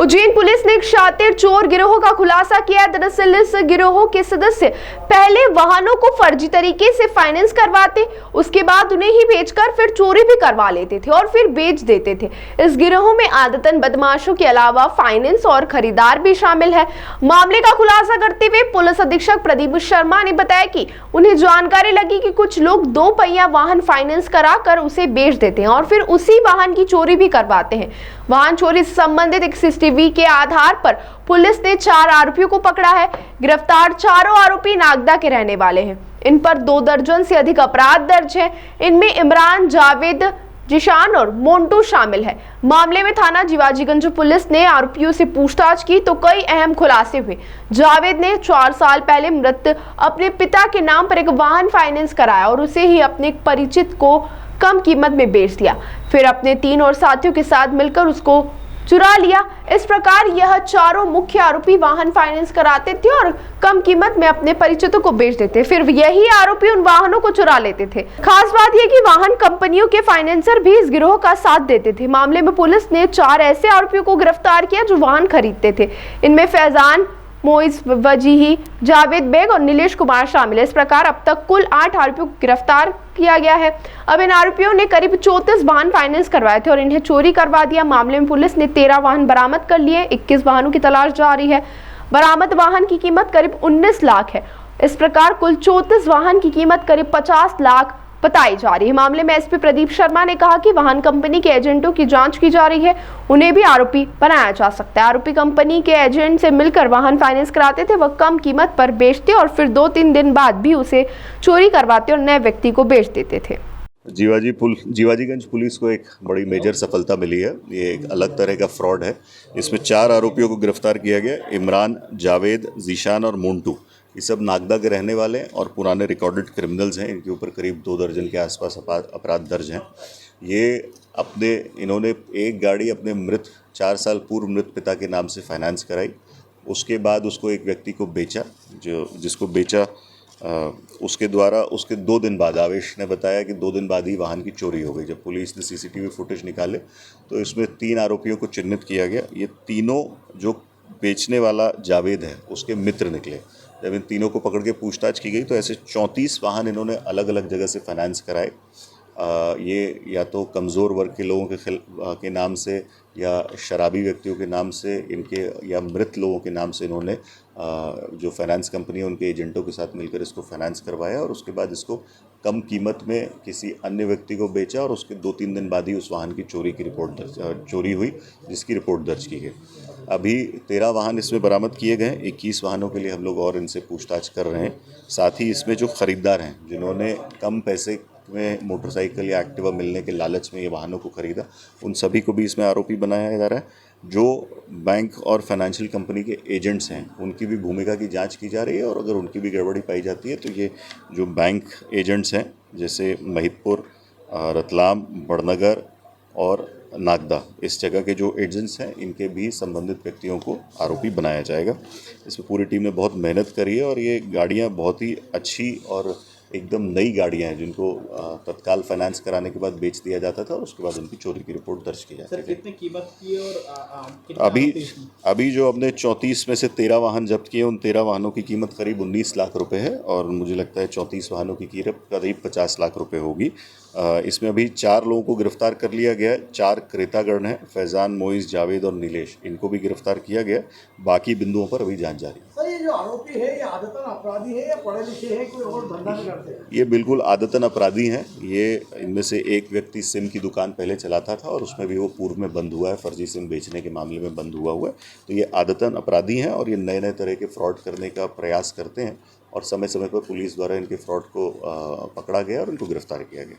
Ujjain police ने एक शातिर चोर गिरोह का खुलासा किया है। दरअसल इस गिरोह के सदस्य पहले वाहनों को फर्जी तरीके से फाइनेंस करवाते, उसके बाद उन्हें ही बेचकर फिर चोरी भी करवा लेते थे और फिर बेच देते थे। इस गिरोह में आदतन बदमाशों के अलावा फाइनेंस और खरीदार भी शामिल है। मामले का खुलासा करते हुए पुलिस अधीक्षक प्रदीप शर्मा ने बताया कि उन्हें जानकारी लगी कि कुछ लोग 2 पहिया वाहन फाइनेंस कराकर उसे बेच देते हैं और फिर उसी वाहन की चोरी भी करवाते हैं। वाहन चोरी से संबंधित एक सीसीटीवी के आधार पर पुलिस ने 4 आरोपियों को पकड़ा है। गिरफ्तार चारों आरोपी नागदा के रहने वाले हैं। इन पर 2 दर्जन से अधिक अपराध दर्ज है। इनमें इमरान, जावेद, जिशान और मोन्टू शामिल है। मामले में थाना जीवाजीगंज पुलिस ने आरोपियों से पूछताछ की तो कई अहम खुलासे हुए। जावेद ने 4 साल पहले मृत अपने पिता के नाम पर एक वाहन फाइनेंस कराया और उसे ही अपने परिचित को कम कीमत में बेच दिया, फिर अपने 3 और साथियों के साथ मिलकर उसको चुरा लिया। इस प्रकार यह चारों मुख्य आरोपी वाहन फाइनेंस कराते थे और कम कीमत में अपने परिचितों को बेच देते, फिर यही आरोपी उन वाहनों को चुरा लेते थे। खास बात यह कि वाहन कंपनियों के फाइनेंसर भी इस गिरोह का साथ देते थे। मामले में पुलिस ने 4 ऐसे आरोपियों को गिरफ्तार किया जो वाहन खरीदते थे। इनमें फैजान, मोइज, वजीही, जावेद बेग और नीलेश कुमार शामिल है। इस प्रकार अब तक कुल 8 आरोपियों को गिरफ्तार किया गया है। अब इन आरोपियों ने करीब 34 वाहन फाइनेंस करवाए थे और इन्हें चोरी करवा दिया। मामले में पुलिस ने 13 वाहन बरामद कर लिए। 21 वाहनों की तलाश जारी है। बरामद वाहन की कीमत करीब 19 लाख है। इस प्रकार कुल 34 वाहन की कीमत करीब 50 लाख बताई जा रही है। मामले में एसपी प्रदीप शर्मा ने कहा कि वाहन कंपनी के एजेंटों की जांच की जा रही है, उन्हें भी आरोपी बनाया जा सकता है। आरोपी कंपनी के एजेंट से मिलकर वाहन फाइनेंस कराते थे, वह कम कीमत पर बेचते और फिर 2-3 दिन बाद भी उसे चोरी करवाते और नए व्यक्ति को बेच देते थे। जीवाजीगंज पुलिस को एक बड़ी मेजर सफलता मिली है। ये एक अलग तरह का फ्रॉड है। इसमें 4 आरोपियों को गिरफ्तार किया गया। इमरान, जावेद, जीशान और मोन्टू, ये सब नागदा के रहने वाले हैं और पुराने रिकॉर्डेड क्रिमिनल्स हैं। इनके ऊपर करीब 2 दर्जन के आसपास अपराध दर्ज हैं। इन्होंने एक गाड़ी अपने 4 साल पूर्व मृत पिता के नाम से फाइनेंस कराई। उसके बाद उसको एक व्यक्ति को बेचा, जिसको बेचा उसके द्वारा उसके 2 दिन बाद आवेश ने बताया कि 2 दिन बाद ही वाहन की चोरी हो गई। जब पुलिस ने सीसीटीवी फुटेज निकाले तो इसमें 3 आरोपियों को चिन्हित किया गया। ये तीनों, जो बेचने वाला जावेद है, उसके मित्र निकले। जब इन तीनों को पकड़ के पूछताछ की गई तो ऐसे 34 वाहन इन्होंने अलग अलग जगह से फाइनेंस कराए। ये या तो कमज़ोर वर्ग के लोगों के नाम से या शराबी व्यक्तियों के नाम से, इनके या मृत लोगों के नाम से इन्होंने जो फाइनेंस कंपनी है उनके एजेंटों के साथ मिलकर इसको फाइनेंस करवाया और उसके बाद इसको कम कीमत में किसी अन्य व्यक्ति को बेचा और उसके 2-3 दिन बाद ही उस वाहन की चोरी हुई, जिसकी रिपोर्ट दर्ज की गई। अभी 13 वाहन इसमें बरामद किए गए। 21 वाहनों के लिए हम लोग और इनसे पूछताछ कर रहे हैं। साथ ही इसमें जो ख़रीदार हैं, जिन्होंने कम पैसे में मोटरसाइकिल या एक्टिवा मिलने के लालच में ये वाहनों को ख़रीदा, उन सभी को भी इसमें आरोपी बनाया जा रहा है। जो बैंक और फाइनेंशियल कंपनी के एजेंट्स हैं, उनकी भी भूमिका की जांच की जा रही है और अगर उनकी भी गड़बड़ी पाई जाती है तो ये जो बैंक एजेंट्स हैं, जैसे महिदपुर, रतलाम, बड़नगर और नागदा, इस जगह के जो एजेंट्स हैं, इनके भी संबंधित व्यक्तियों को आरोपी बनाया जाएगा। इसमें पूरी टीम ने बहुत मेहनत करी है और ये गाड़ियाँ बहुत ही अच्छी और एकदम नई गाड़ियाँ हैं, जिनको तत्काल फाइनेंस कराने के बाद बेच दिया जाता था और उसके बाद उनकी चोरी की रिपोर्ट दर्ज की जाती थी। कितनी कीमत की और अभी जो हमने 34 में से 13 वाहन जब्त किए, उन 13 वाहनों की कीमत करीब 19 लाख रुपए है और मुझे लगता है 34 वाहनों की कीमत करीब 50 लाख रुपए होगी। इसमें अभी 4 लोगों को गिरफ्तार कर लिया गया है। 4 क्रेतागण हैं, फैजान, मोइज, जावेद और नीलेश, इनको भी गिरफ्तार किया गया। बाकी बिंदुओं पर अभी जांच जारी है। सर, ये जो आरोपी है, ये आदतन अपराधी है या पढ़े लिखे हैं, कोई और धंधा नहीं करते हैं? ये बिल्कुल आदतन अपराधी हैं। ये इनमें से एक व्यक्ति सिम की दुकान पहले चलाता था और उसमें भी वो पूर्व में बंद हुआ है, फर्जी सिम बेचने के मामले में बंद हुआ है। तो ये आदतन अपराधी हैं और ये नए नए तरह के फ्रॉड करने का प्रयास करते हैं और समय समय पर पुलिस द्वारा इनके फ्रॉड को पकड़ा गया और इनको गिरफ्तार किया गया।